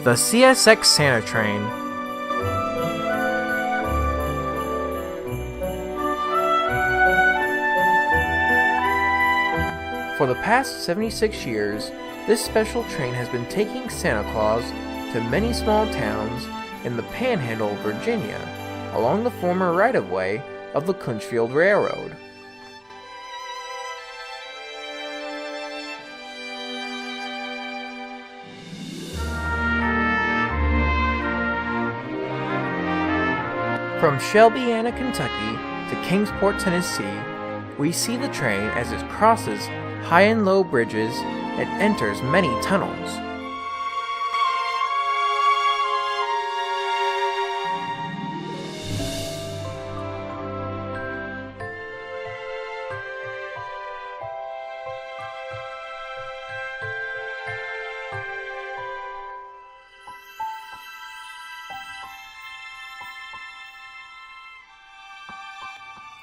The CSX Santa Train. For the past 76 years, this special train has been taking Santa Claus to many small towns in the Panhandle of Virginia, along the former right-of-way of the Kingsport Railroad. From Shelbiana, Kentucky to Kingsport, Tennessee, we see the train as it crosses high and low bridges and enters many tunnels.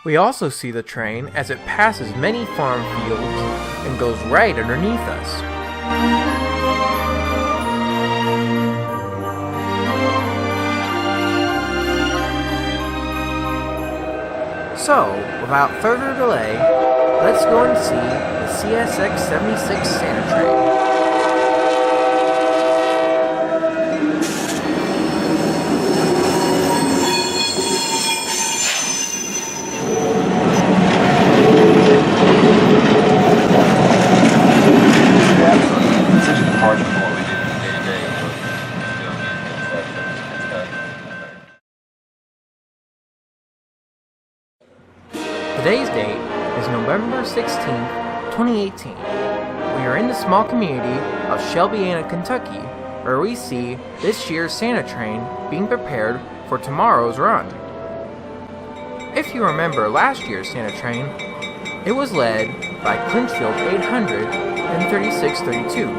We also see the train as it passes many farm fields and goes right underneath us. So, without further delay, let's go and see the CSX 76 Santa Train. Today's date is November 16th, 2018. We are in the small community of Shelbiana, Kentucky, where we see this year's Santa Train being prepared for tomorrow's run. If you remember last year's Santa Train, it was led by Kingsport 800 and 3632.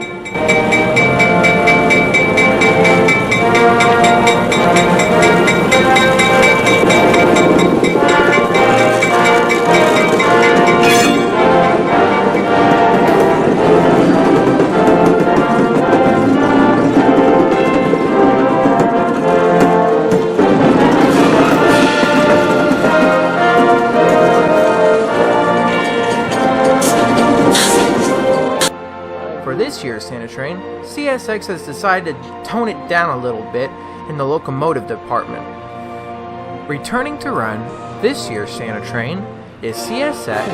For this year's Santa Train, CSX has decided to tone it down a little bit in the locomotive department. Returning to run this year's Santa Train is CSX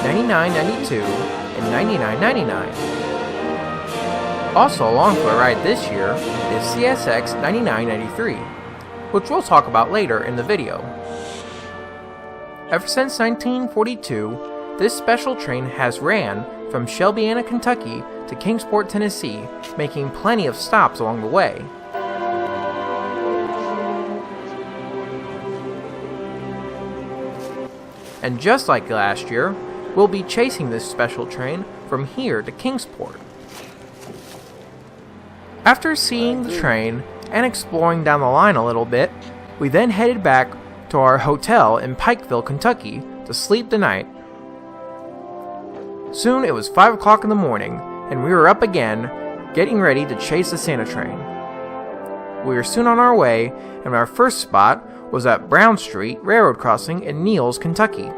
9992 and 9999. Also along for the ride this year is CSX 9993, which we'll talk about later in the video. Ever since 1942, this special train has ran from Shelbiana, Kentucky to Kingsport, Tennessee, making plenty of stops along the way. And just like last year, we'll be chasing this special train from here to Kingsport. After seeing the train and exploring down the line a little bit, we then headed back to our hotel in Pikeville, Kentucky to sleep the night. Soon it was 5 o'clock in the morning, and we were up again, getting ready to chase the Santa Train. We were soon on our way, and our first spot was at Brown Street Railroad Crossing in Niles, Kentucky.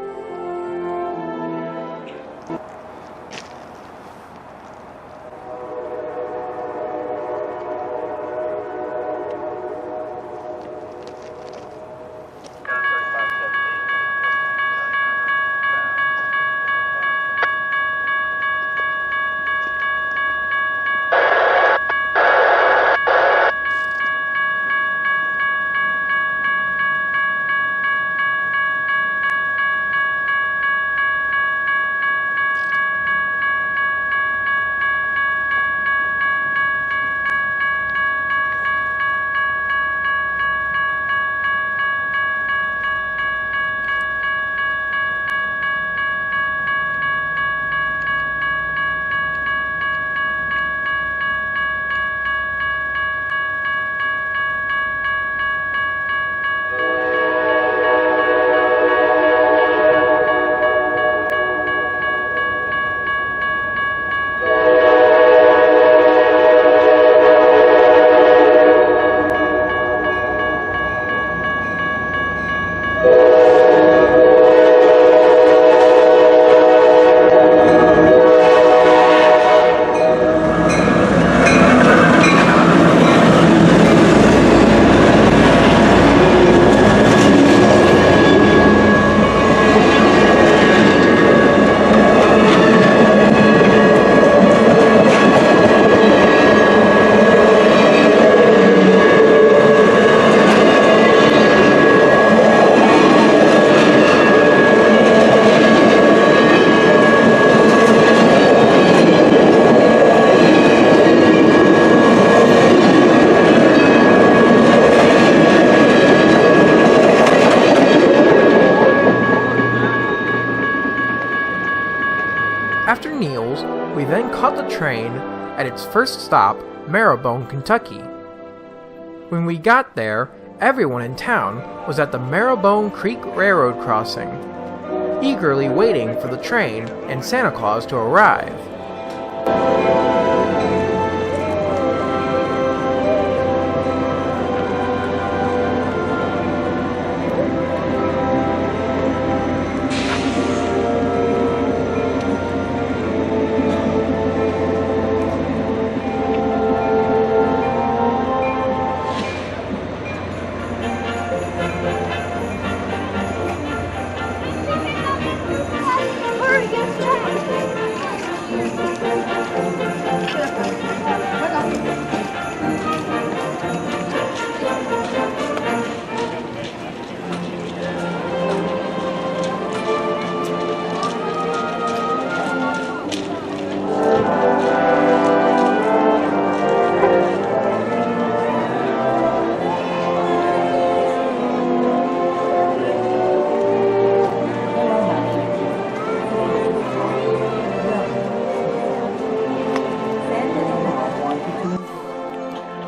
train at its first stop, Marrowbone, Kentucky. When we got there, everyone in town was at the Marrowbone Creek Railroad crossing, eagerly waiting for the train and Santa Claus to arrive.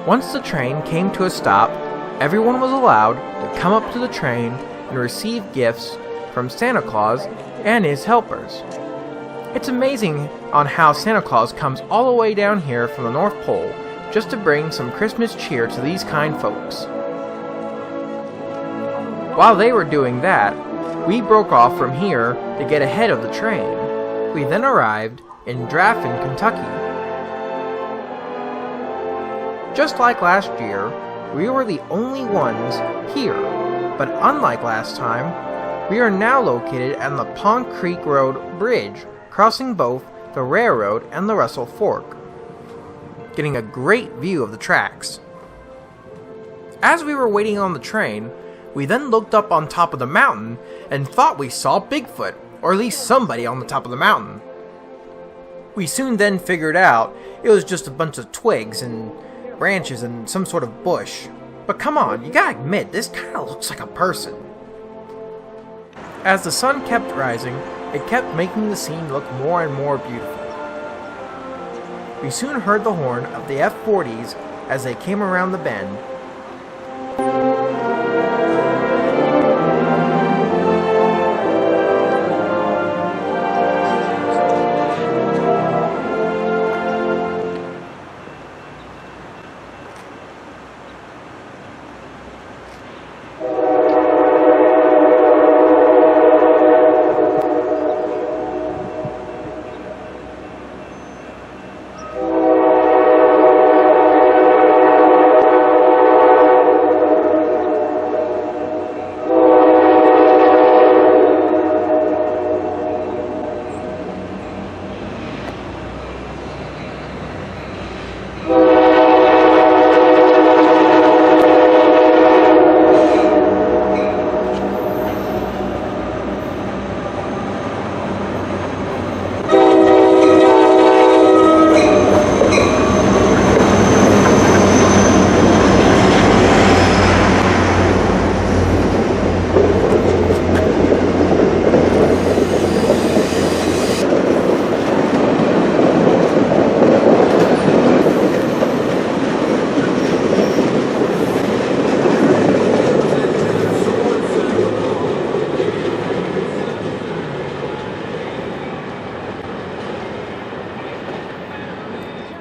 Once the train came to a stop, everyone was allowed to come up to the train and receive gifts from Santa Claus and his helpers. It's amazing on how Santa Claus comes all the way down here from the North Pole just to bring some Christmas cheer to these kind folks. While they were doing that, we broke off from here to get ahead of the train. We then arrived in Draffin, Kentucky. Just like last year, we were the only ones here, but unlike last time, we are now located at the Pond Creek Road Bridge, crossing both the railroad and the Russell Fork, getting a great view of the tracks. As we were waiting on the train, we then looked up on top of the mountain and thought we saw Bigfoot, or at least somebody on the top of the mountain. We soon then figured out it was just a bunch of twigs and branches and some sort of bush. But come on, you gotta admit, this kinda looks like a person. As the sun kept rising, it kept making the scene look more and more beautiful. We soon heard the horn of the F40s as they came around the bend.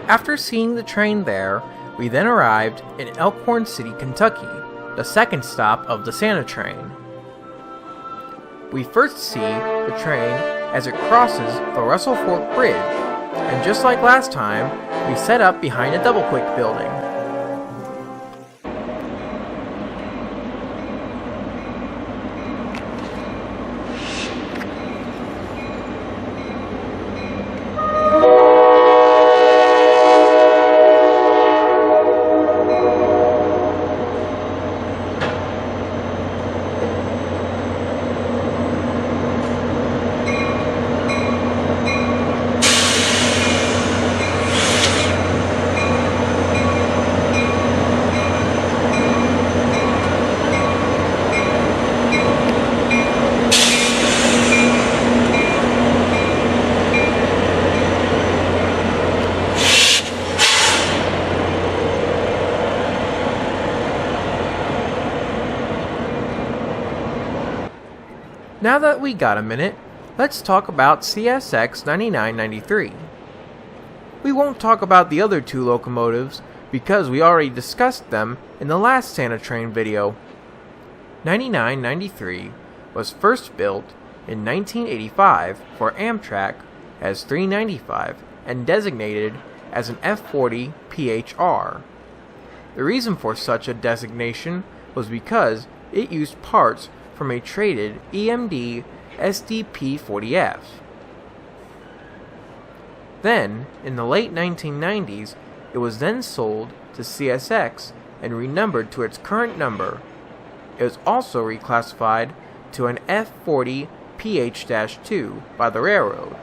After seeing the train there, we then arrived in Elkhorn City, Kentucky, the second stop of the Santa Train. We first see the train as it crosses the Russell Fork Bridge, and just like last time, we set up behind a double-quick building. Now that we got a minute, let's talk about CSX 9993. We won't talk about the other two locomotives because we already discussed them in the last Santa Train video. 9993 was first built in 1985 for Amtrak as 395 and designated as an F40PHR. The reason for such a designation was because it used parts from a traded EMD SDP-40F. Then, in the late 1990s, it was then sold to CSX and renumbered to its current number. It was also reclassified to an F40PH-2 by the railroad.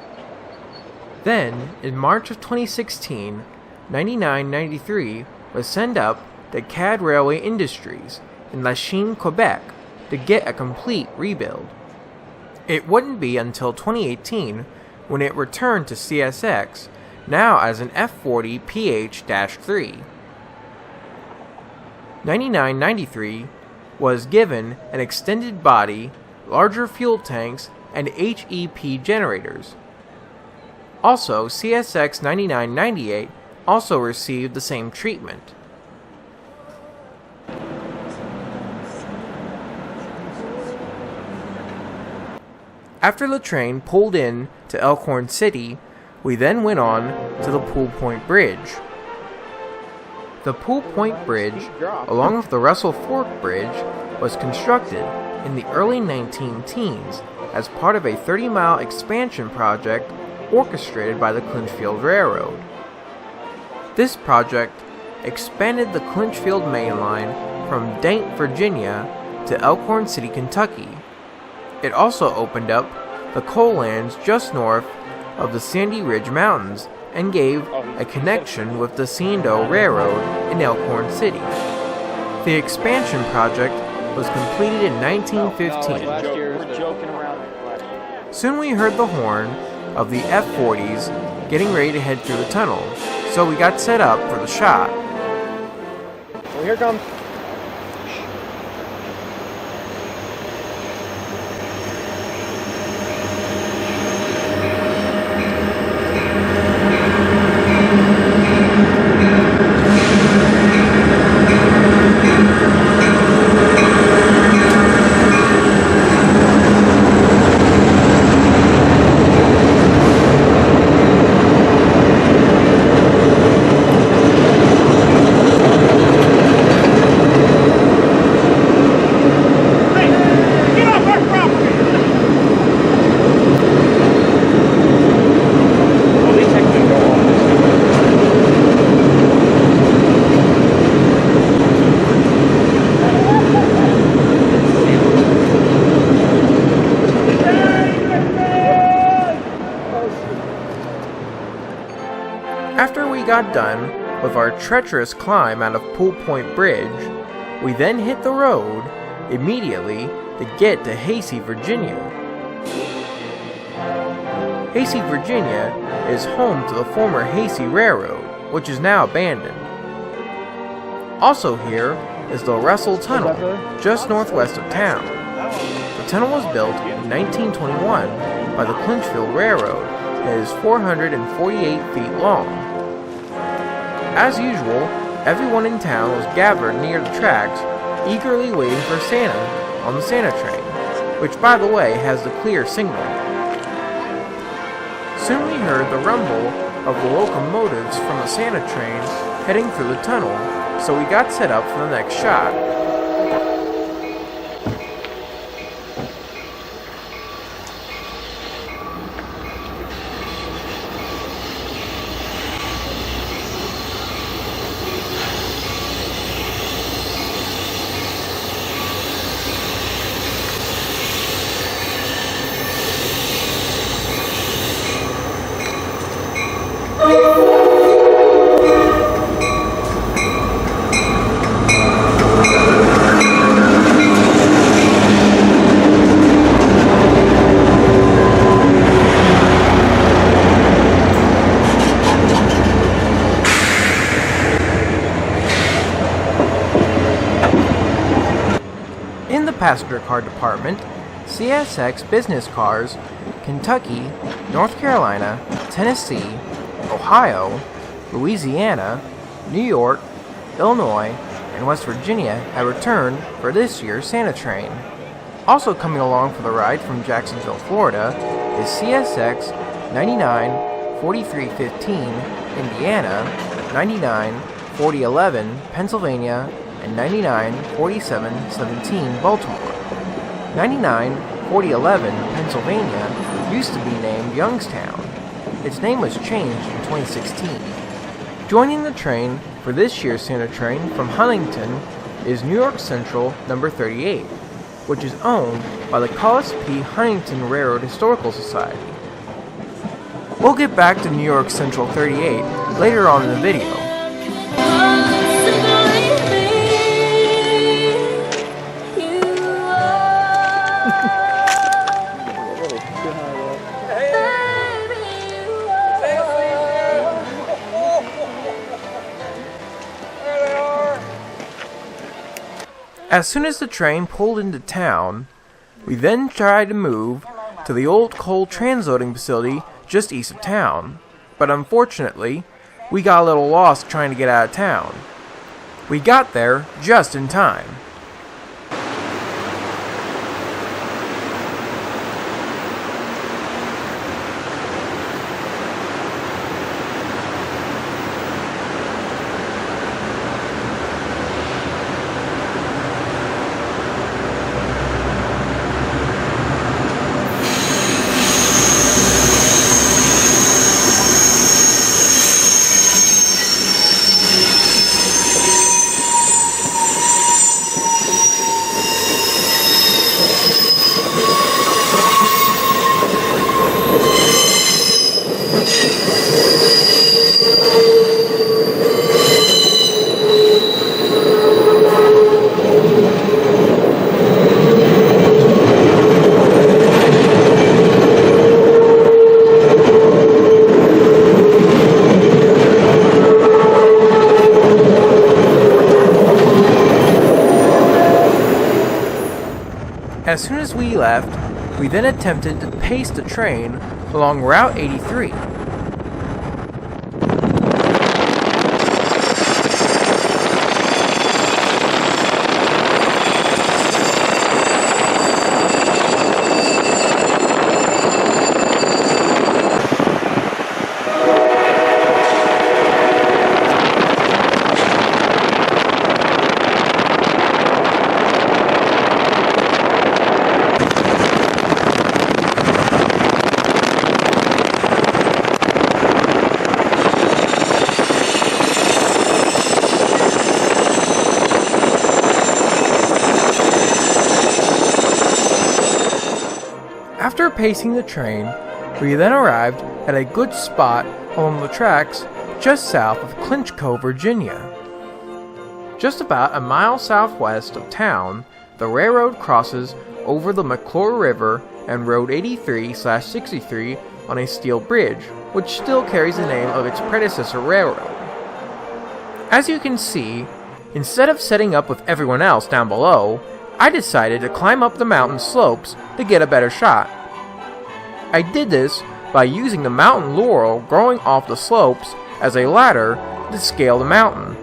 Then, in March of 2016, 9993 was sent up to CAD Railway Industries in Lachine, Quebec to get a complete rebuild. It wouldn't be until 2018 when it returned to CSX, now as an F40PH-3. 9993 was given an extended body, larger fuel tanks, and HEP generators. Also, CSX 9998 also received the same treatment. After the train pulled in to Elkhorn City, we then went on to the Pool Point Bridge. The Pool Point Bridge, along with the Russell Fork Bridge, was constructed in the early 19-teens as part of a 30-mile expansion project orchestrated by the Clinchfield Railroad. This project expanded the Clinchfield Main Line from Dayton, Virginia to Elkhorn City, Kentucky. It also opened up the coal lands just north of the Sandy Ridge Mountains and gave a connection with the C&O Railroad in Elkhorn City. The expansion project was completed in 1915. Soon we heard the horn of the F40s getting ready to head through the tunnel, so we got set up for the shot. Well, here comes. After we got done with our treacherous climb out of Pool Point Bridge, we then hit the road immediately to get to Hasey, Virginia. Hasey, Virginia is home to the former Hasey Railroad, which is now abandoned. Also here is the Russell Tunnel, just northwest of town. The tunnel was built in 1921 by the Clinchfield Railroad and is 448 feet long. As usual, everyone in town was gathered near the tracks, eagerly waiting for Santa on the Santa Train, which by the way has the clear signal. Soon we heard the rumble of the locomotives from the Santa Train heading through the tunnel, so we got set up for the next shot. passenger car department, CSX business cars, Kentucky, North Carolina, Tennessee, Ohio, Louisiana, New York, Illinois, and West Virginia have returned for this year's Santa Train. Also coming along for the ride from Jacksonville, Florida is CSX 994315 Indiana, 994011 Pennsylvania, and 994717 Baltimore. 994011 Pennsylvania used to be named Youngstown. Its name was changed in 2016. Joining the train for this year's Santa Train from Huntington is New York Central number 38, which is owned by the Collis P. Huntington Railroad Historical Society. We'll get back to New York Central 38 later on in the video. As soon as the train pulled into town, we then tried to move to the old coal transloading facility just east of town, but unfortunately, we got a little lost trying to get out of town. We got there just in time. As soon as we left, we then attempted to pace the train along Route 83. After pacing the train, we then arrived at a good spot along the tracks just south of Clinchco, Virginia. Just about a mile southwest of town, the railroad crosses over the McClure River and Road 83/63 on a steel bridge, which still carries the name of its predecessor railroad. As you can see, instead of setting up with everyone else down below, I decided to climb up the mountain slopes to get a better shot. I did this by using the mountain laurel growing off the slopes as a ladder to scale the mountain.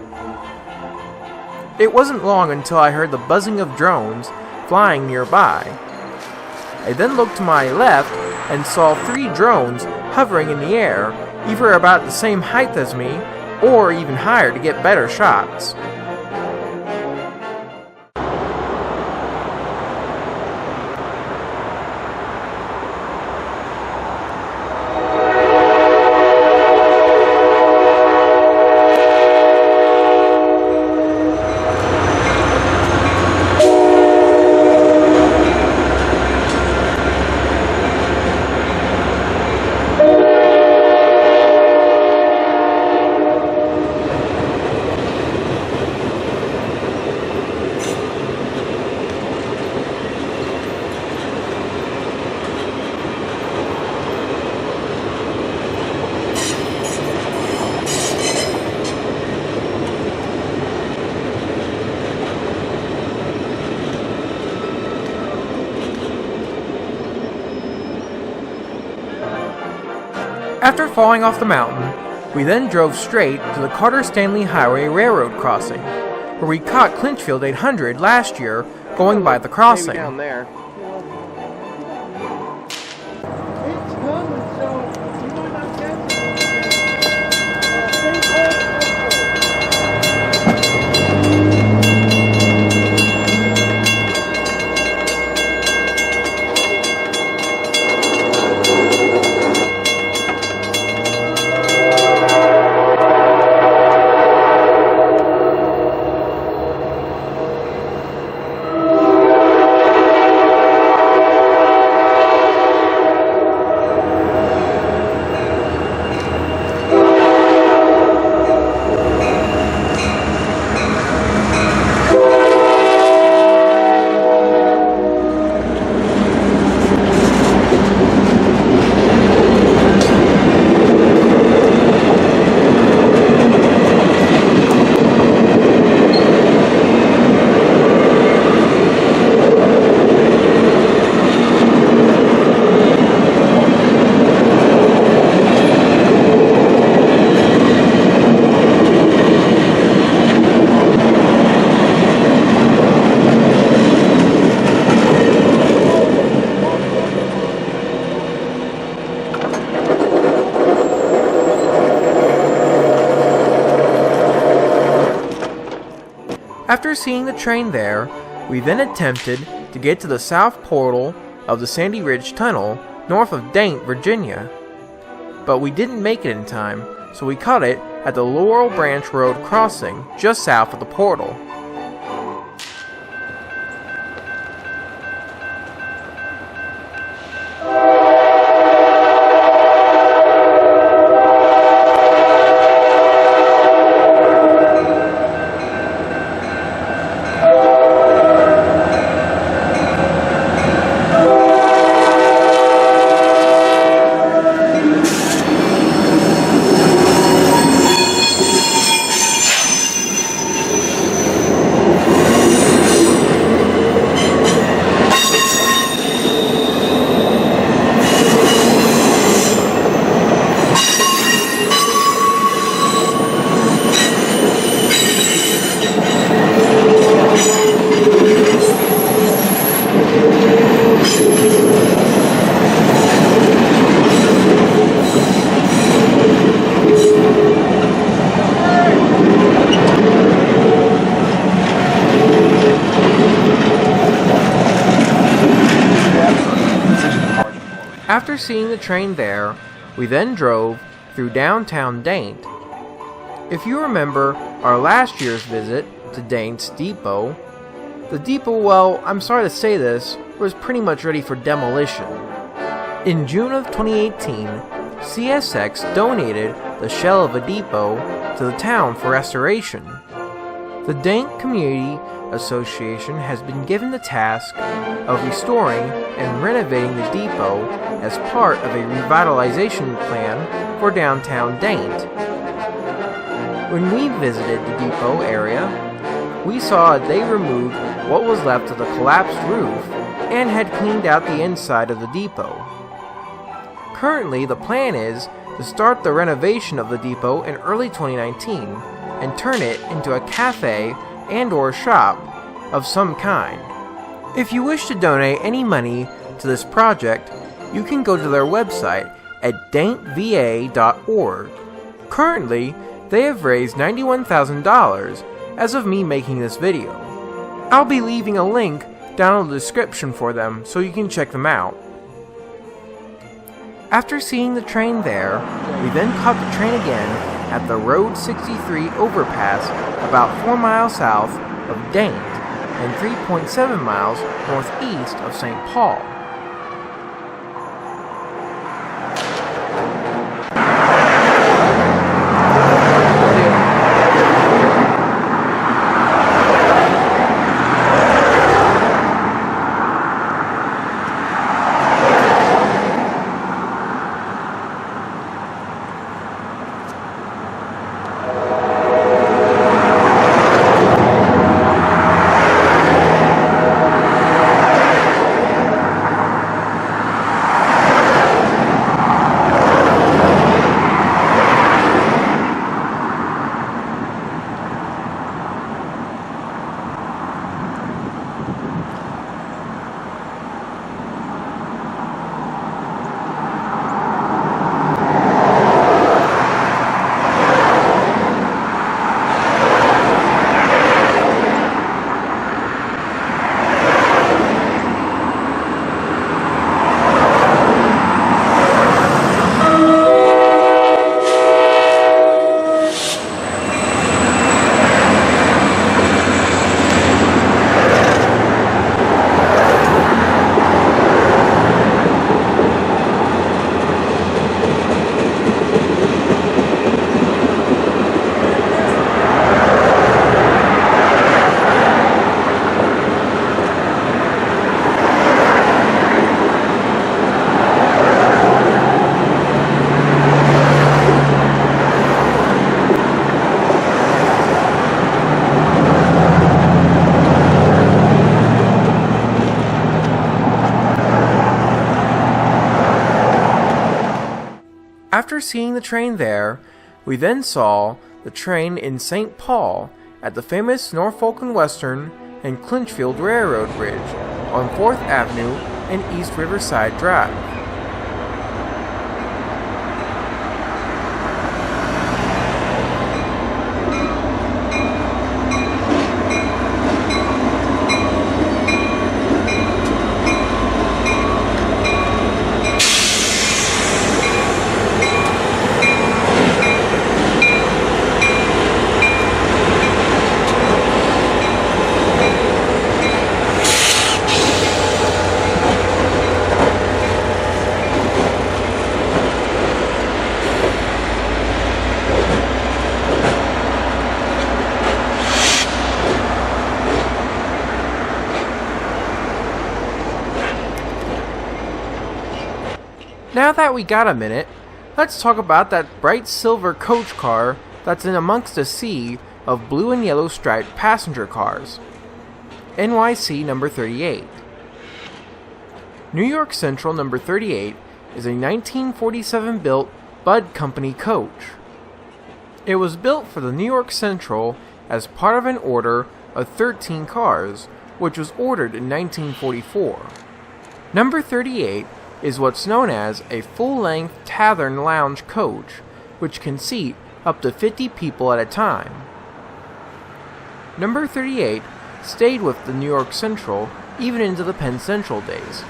It wasn't long until I heard the buzzing of drones flying nearby. I then looked to my left and saw 3 drones hovering in the air, either about the same height as me or even higher to get better shots. After falling off the mountain, we then drove straight to the Carter-Stanley Highway Railroad crossing, where we caught Clinchfield 800 last year going by the crossing. Maybe down there. After seeing the train there, we then attempted to get to the south portal of the Sandy Ridge Tunnel north of Dayton, Virginia. But we didn't make it in time, so we caught it at the Laurel Branch Road crossing just south of the portal. After seeing the train there, we then drove through downtown Dayton. If you remember our last year's visit to Dayton's depot, the depot, well, I'm sorry to say this, was pretty much ready for demolition. In June of 2018, CSX donated the shell of a depot to the town for restoration. The Dayton Community Association has been given the task of restoring and renovating the depot as part of a revitalization plan for downtown Dayton. When we visited the depot area, we saw they removed what was left of the collapsed roof and had cleaned out the inside of the depot. Currently, the plan is to start the renovation of the depot in early 2019 and turn it into a cafe and/or shop of some kind. If you wish to donate any money to this project, you can go to their website at daytonva.org. Currently, they have raised $91,000 as of me making this video. I'll be leaving a link down in the description for them so you can check them out. After seeing the train there, we then caught the train again at the Road 63 overpass about 4 miles south of Dayton and 3.7 miles northeast of St. Paul. After seeing the train there, we then saw the train in St. Paul at the famous Norfolk and Western and Clinchfield Railroad Bridge on 4th Avenue and East Riverside Drive. Now that we got a minute, let's talk about that bright silver coach car that's in amongst a sea of blue and yellow striped passenger cars. NYC number 38. New York Central number 38 is a 1947 built Bud Company coach. It was built for the New York Central as part of an order of 13 cars, which was ordered in 1944. Number 38 is what's known as a full-length tavern lounge coach, which can seat up to 50 people at a time. Number 38 stayed with the New York Central even into the Penn Central days,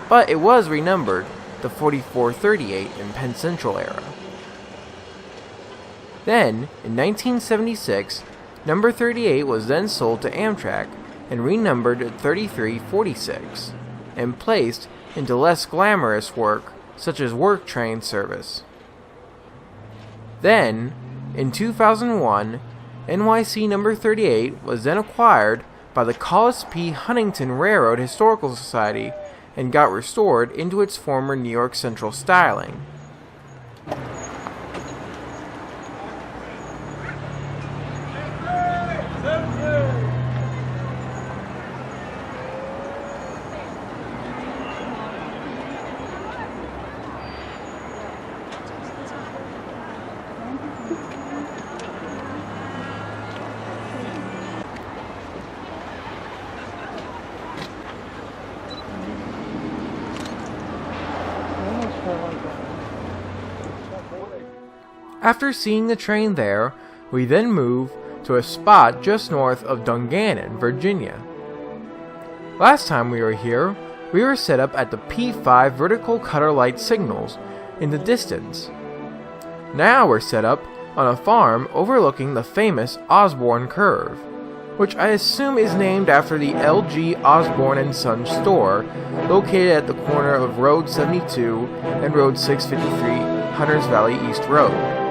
but it was renumbered the 4438 in Penn Central era. Then, in 1976, number 38 was then sold to Amtrak and renumbered at 3346, and placed into less glamorous work, such as work train service. Then, in 2001, NYC number 38 was then acquired by the Collis P. Huntington Railroad Historical Society and got restored into its former New York Central styling. After seeing the train there, we then move to a spot just north of Dungannon, Virginia. Last time we were here, we were set up at the P5 vertical cutter light signals in the distance. Now we're set up on a farm overlooking the famous Osborne Curve, which I assume is named after the L.G. Osborne and Sons store located at the corner of Road 72 and Road 653, Hunters Valley East Road.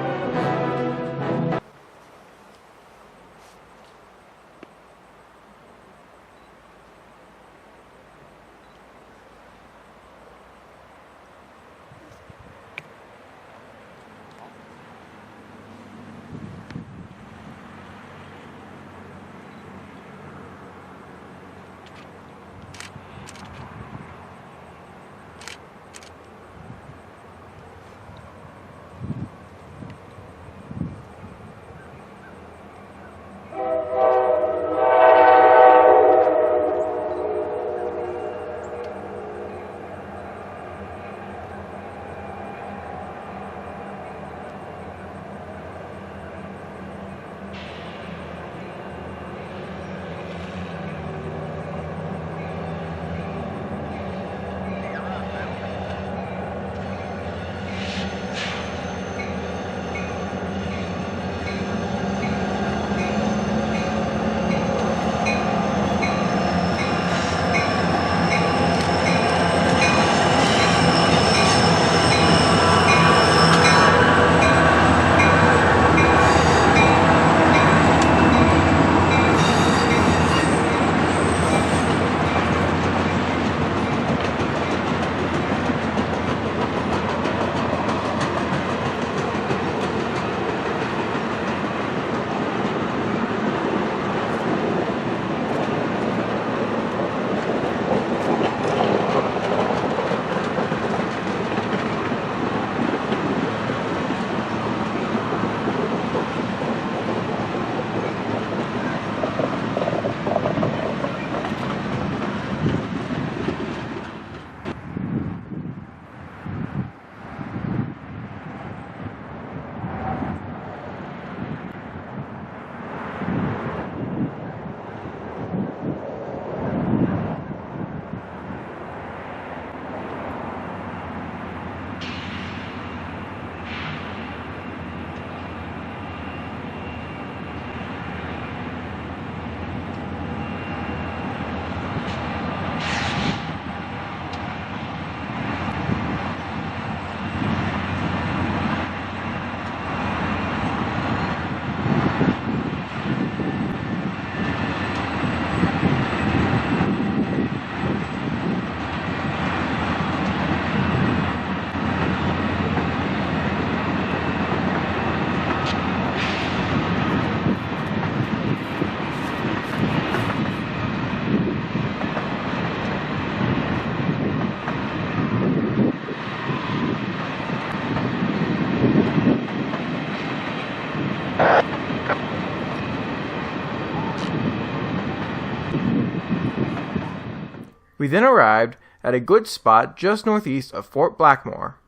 We then arrived at a good spot just northeast of Fort Blackmore.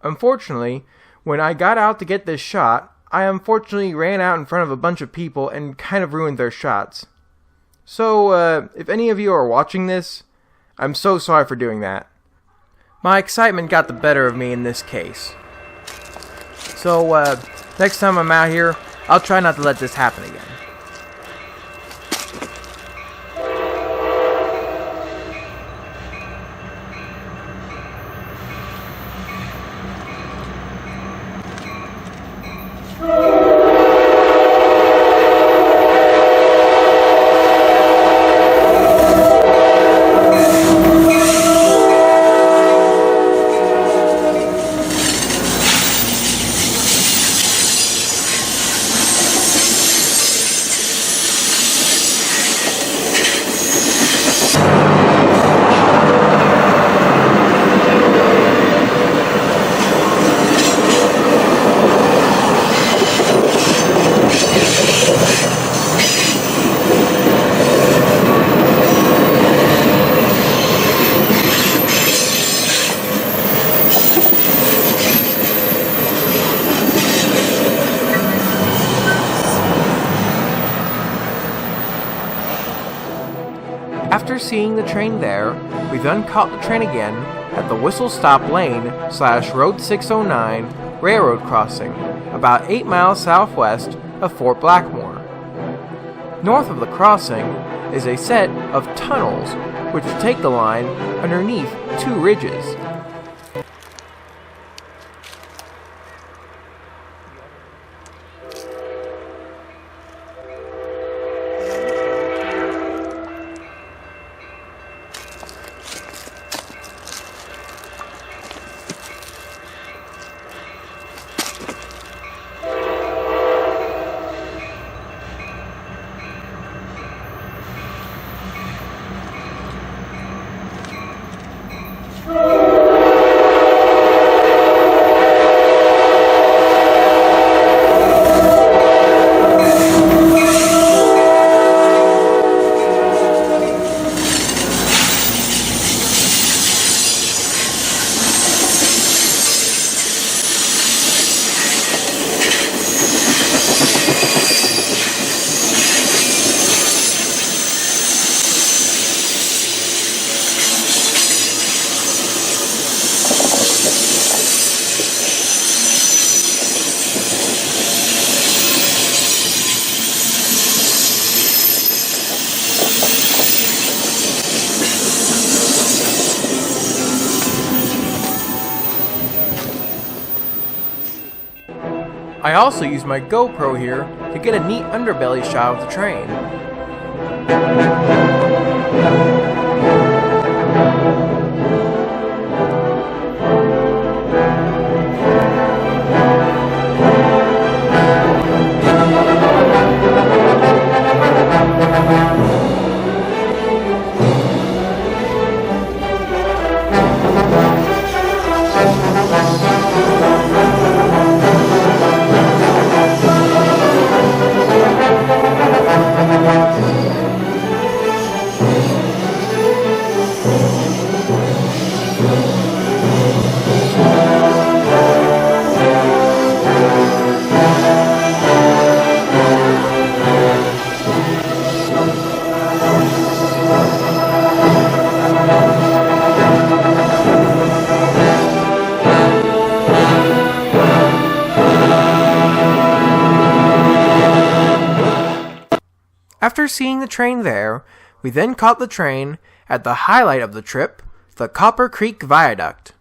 Unfortunately, when I got out to get this shot, I unfortunately ran out in front of a bunch of people and kind of ruined their shots. So, if any of you are watching this, I'm so sorry for doing that. My excitement got the better of me in this case. So, next time I'm out here, I'll try not to let this happen again. After seeing the train there, we then caught the train again at the Whistle Stop Lane / Road 609 railroad crossing, about 8 miles southwest of Fort Blackmore. North of the crossing is a set of tunnels which take the line underneath 2 ridges. I also used my GoPro here to get a neat underbelly shot of the train. After seeing the train there, we then caught the train at the highlight of the trip, the Creek Viaduct.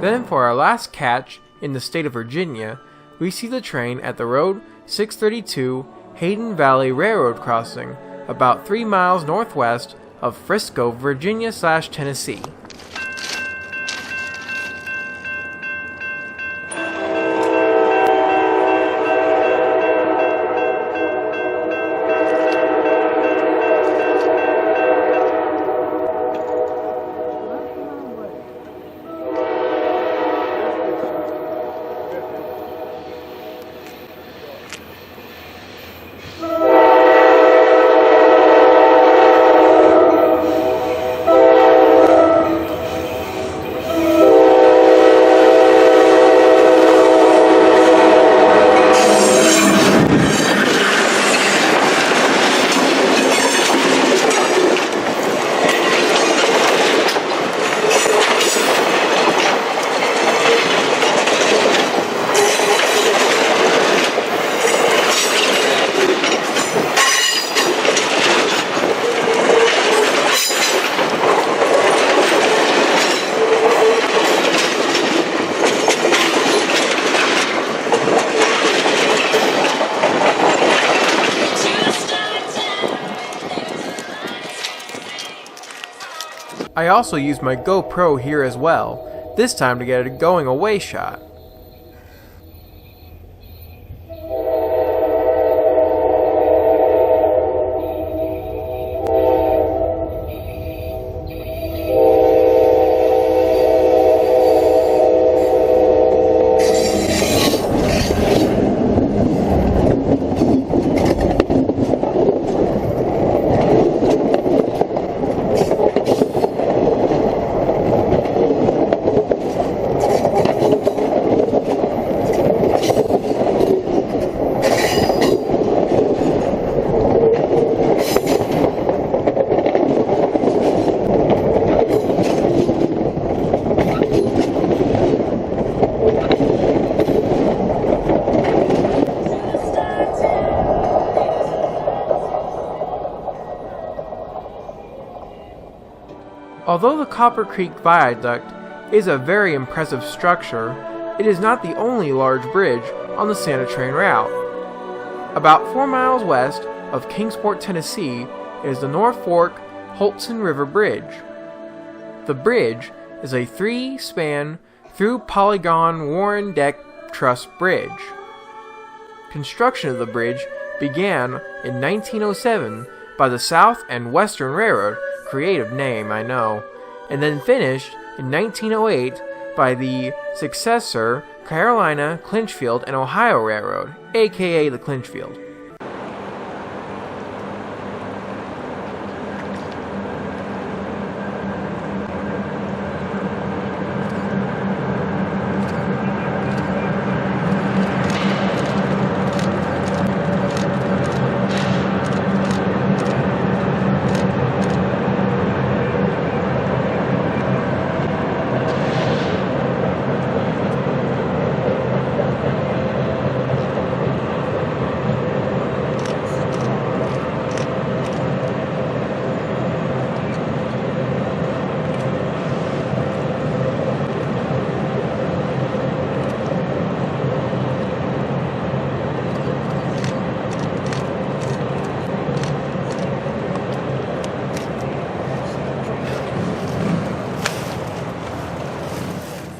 Then for our last catch in the state of Virginia, we see the train at the Road 632 Hayden Valley Railroad crossing about 3 miles northwest of Frisco, Virginia/Tennessee. I also used my GoPro here as well, this time to get a going away shot. Although the Copper Creek Viaduct is a very impressive structure, it is not the only large bridge on the Santa Train route. About 4 miles west of Kingsport, Tennessee, is the North Fork Holston River Bridge. The bridge is a 3-span through polygon Warren deck truss bridge. Construction of the bridge began in 1907 by the South and Western Railroad, creative name, I know, and then finished in 1908 by the successor Carolina, Clinchfield, and Ohio Railroad, aka the Clinchfield.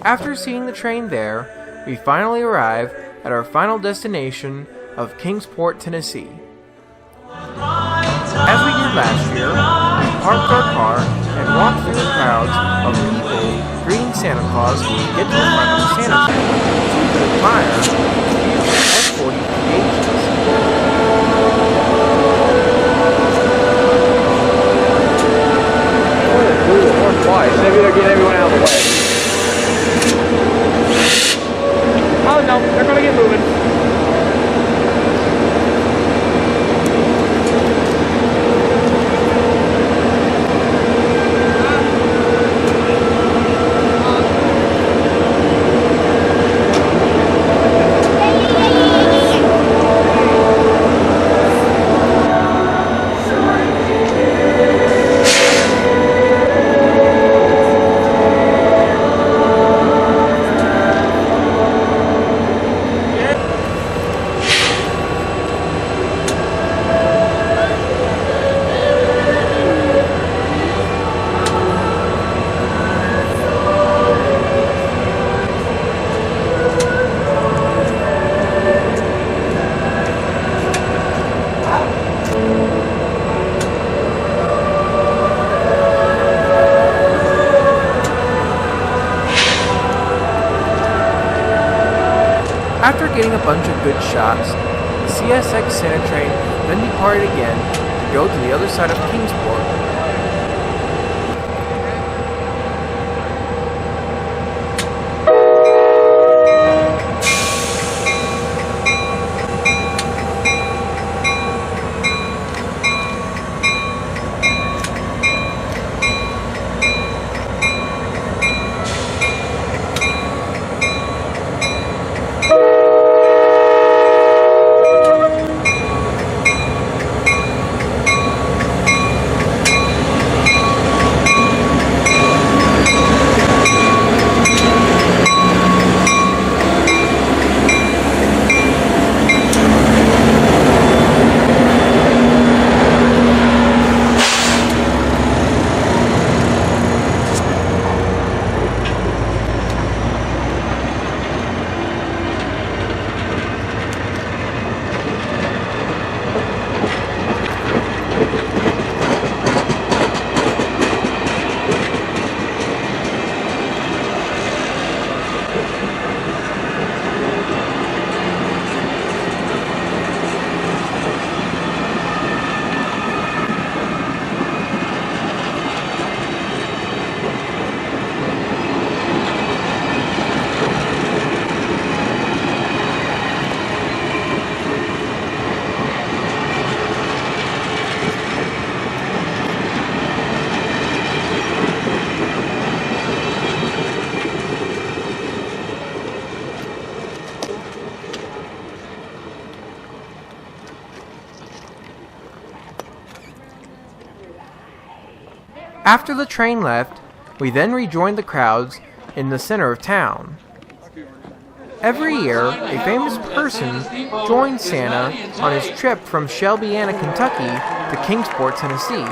After seeing the train there, we finally arrive at our final destination of Kingsport, Tennessee. As we did last year, we parked our car and walked through the crowds of people greeting Santa Claus to get to the front of the Santa Train so we could admire the beautiful F40PHs. Blue or white. Maybe they're getting everyone out of the way. Oh no, they're gonna get moving. getting a bunch of good shots, the CSX Santa Train then departed again to go to the other side of Kingsport. After the train left, we then rejoined the crowds in the center of town. Every year, a famous person joins Santa on his trip from Shelbiana, Kentucky to Kingsport, Tennessee.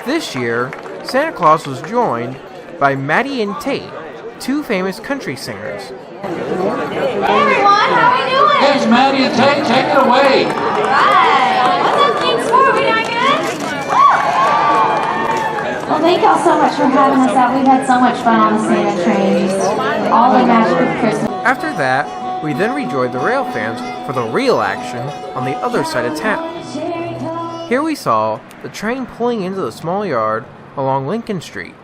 This year, Santa Claus was joined by Maddie and Tate, two famous country singers. Hey everyone, how are we doing? Hey, Maddie and Tate, take it away. Alright, what's up Kingsport? We doing good? Well, thank y'all so much for having us out. We've had so much fun on the Santa Train. All the magic of Christmas. After that, we then rejoined the rail fans for the real action on the other side of town. Here we saw the train pulling into the small yard along Lincoln Street.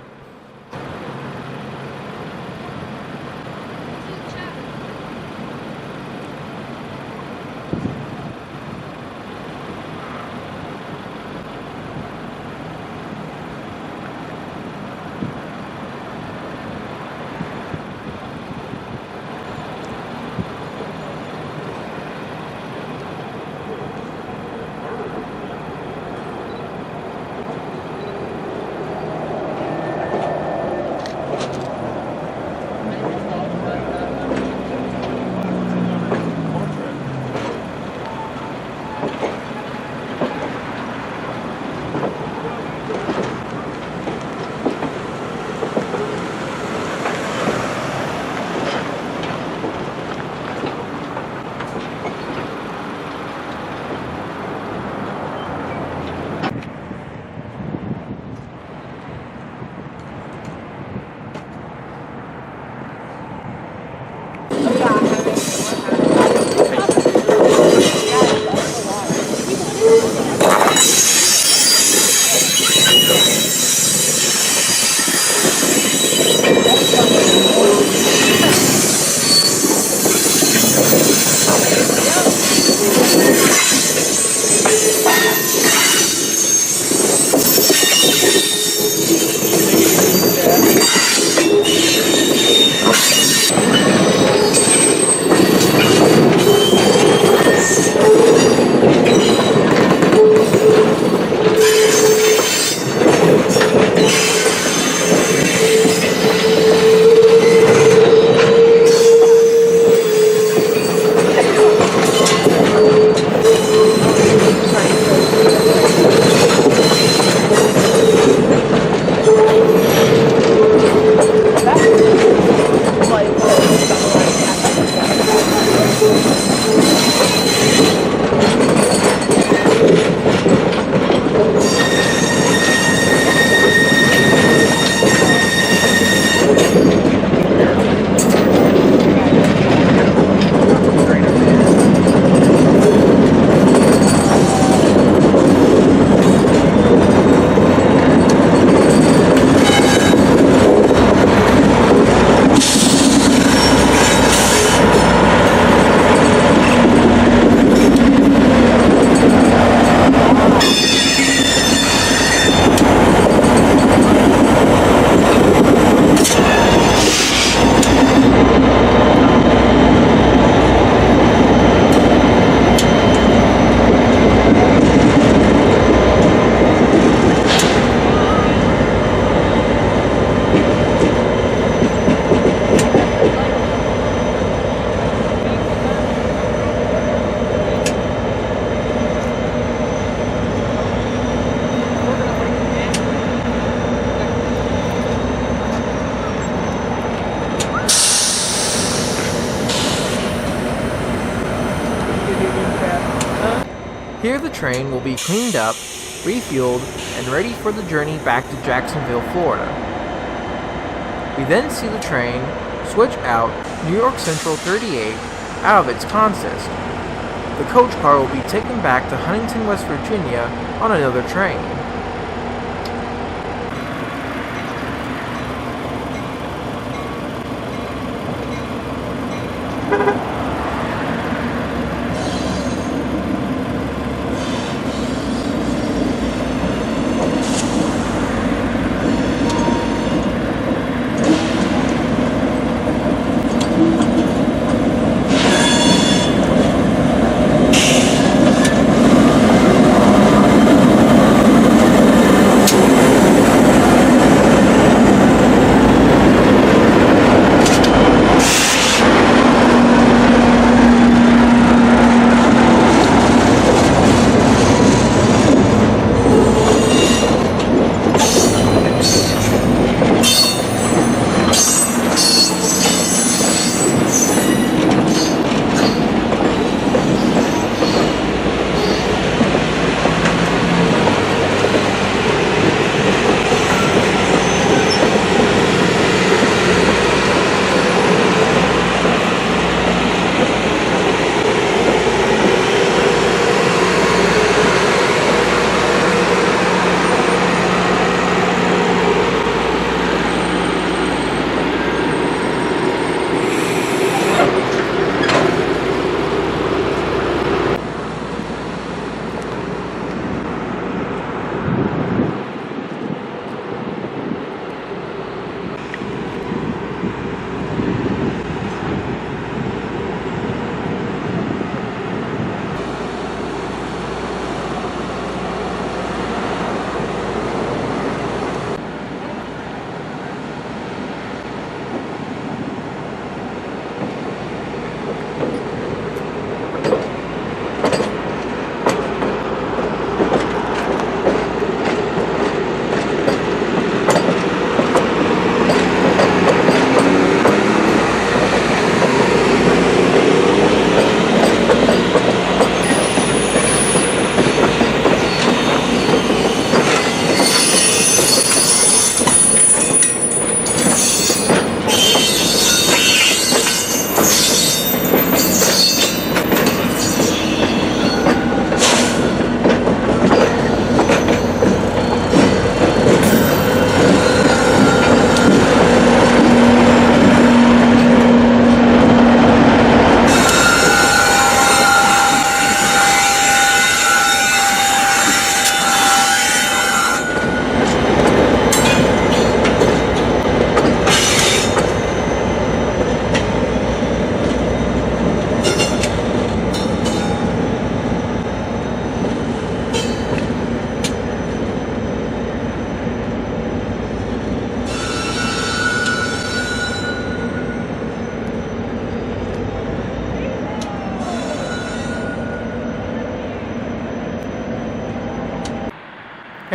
train will be cleaned up, refueled, and ready for the journey back to Jacksonville, Florida. We then see the train switch out New York Central 38 out of its consist. The coach car will be taken back to Huntington, West Virginia on another train.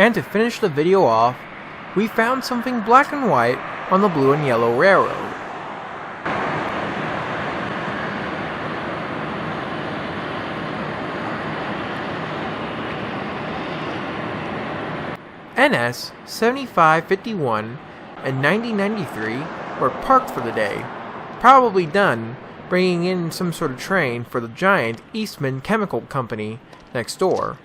And to finish the video off, we found something black and white on the blue and yellow railroad. NS 7551 and 9093 were parked for the day, probably done bringing in some sort of train for the giant Eastman Chemical Company next door.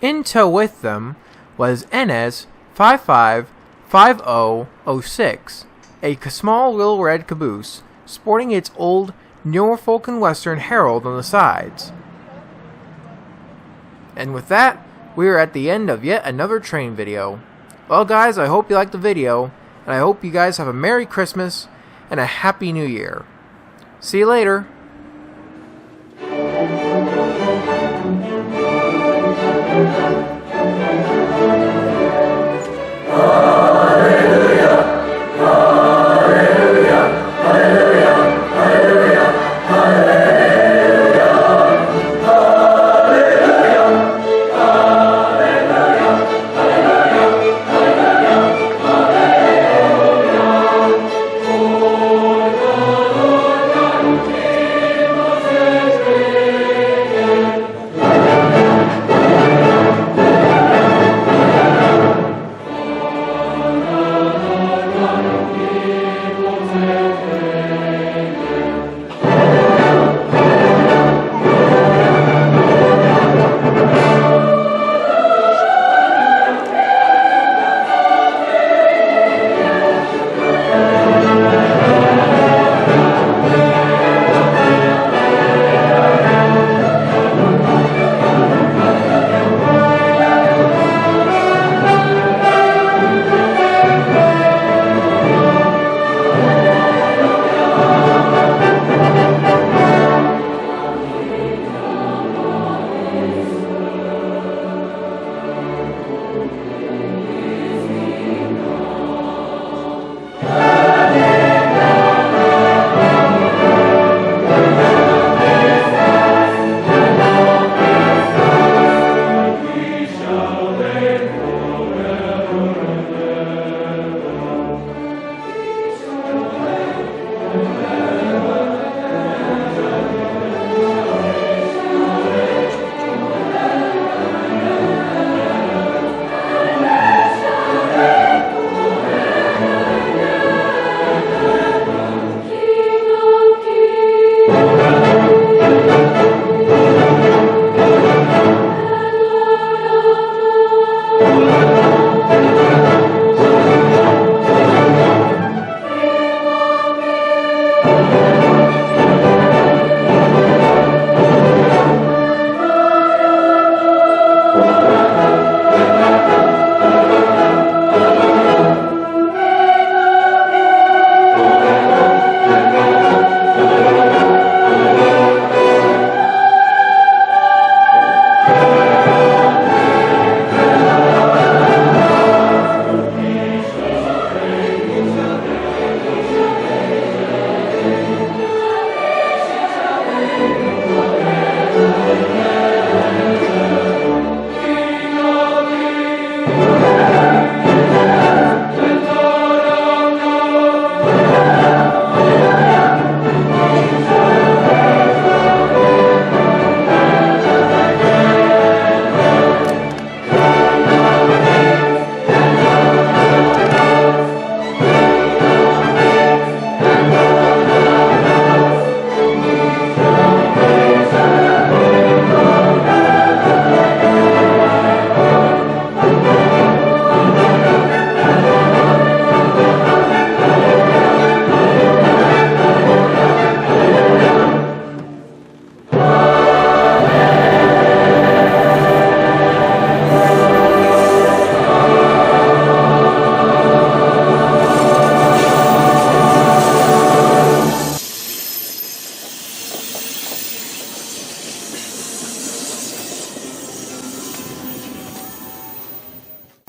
In tow with them was NS 555006, a small little red caboose sporting its old Norfolk and Western Herald on the sides. And with that, we are at the end of yet another train video. Well guys, I hope you liked the video, and I hope you guys have a Merry Christmas and a Happy New Year. See you later.